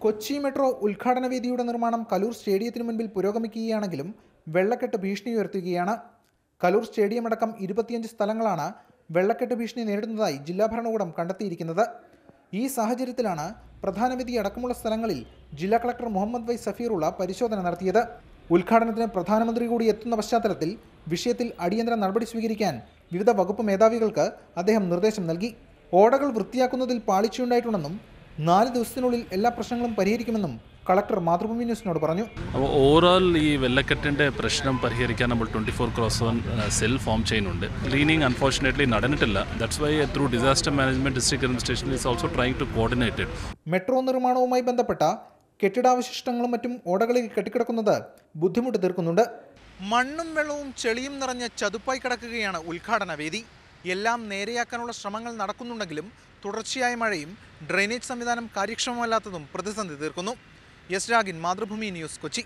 Kochi metro ഉദ്ഘാടന വേദിയുടെ നിർമ്മാണം കലൂർ സ്റ്റേഡിയത്തിന് മുൻപിൽ പുരോഗമിക്കുകയാണെങ്കിലും വെള്ളക്കെട്ട് ഭീഷണി ഉയർത്തുകയാണ്. കലൂർ സ്റ്റേഡിയം അടക്കം 25 സ്ഥലങ്ങളാണ് വെള്ളക്കെട്ട് ഭീഷണി നേരിടുന്നതായി ജില്ലാ ഭരണകൂടം കണ്ടെത്തിയിരിക്കുന്നത്. ഈ സാഹചര്യത്തിലാണ് പ്രധാന വേദി അടക്കമുള്ള സ്ഥലങ്ങളിൽ ജില്ലാ കളക്ടർ മുഹമ്മദ് വൈ സഫീറുള്ള പരിശോധന നടത്തിയത്. ഉദ്ഘാടനത്തിന് പ്രധാനമന്ത്രി കൂടി എത്തുന്ന പശ്ചാത്തലത്തിൽ വിഷയത്തിൽ അടിയന്തര നടപടി സ്വീകരിക്കാൻ വിവിധ വകുപ്പ് മേധാവികൾക്ക് അദ്ദേഹം നിർദ്ദേശം നൽകി. ഓടകൾ വൃത്തിയാക്കുന്നതിൽ പാളിച്ചയുണ്ടായിട്ടുണ്ടെന്നും 4 ദിവസത്തിനുള്ളിൽ എല്ലാ പ്രശ്നങ്ങളും പരിഹരിക്കുമെന്നും കളക്ടർ മാതൃഭൂമി ന്യൂസിനോട് പറഞ്ഞു. ഓവറോൾ ഈ വെള്ളക്കെട്ടിൻ്റെ പ്രശ്നം പരിഹരിക്കാൻ നമ്മൾ 24/7 സെൽ ഫോം ചെയ്യുന്നുണ്ട്. ക്ലീനിങ് അൺഫോർച്ചുനേറ്റ്ലി നടന്നിട്ടില്ല. That's why through disaster management district administration is also trying to coordinate it. Metro നിർമ്മാണവുമായി ബന്ധപ്പെട്ട കെട്ടിടാവശിഷ്ടങ്ങളും മറ്റും ഓടകളിൽ കെട്ടിക്കിടക്കുന്നത് ബുദ്ധിമുട്ട് തീർക്കുന്നുണ്ട്. മണ്ണും വെള്ളവും ചെളിയും നിറഞ്ഞ ചതുപ്പായി കിടക്കുകയാണ് ഉദ്ഘാടന വേദി. എല്ലാം നേരെയാക്കാനുള്ള ശ്രമങ്ങൾ നടക്കുന്നുണ്ടെങ്കിലും തുടർച്ചയായ മഴയും ഡ്രെയിനേജ് സംവിധാനം കാര്യക്ഷമമല്ലാത്തതും പ്രതിസന്ധി തീർക്കുന്നു. എസ് രാഗിൻ, മാതൃഭൂമി ന്യൂസ്, കൊച്ചി.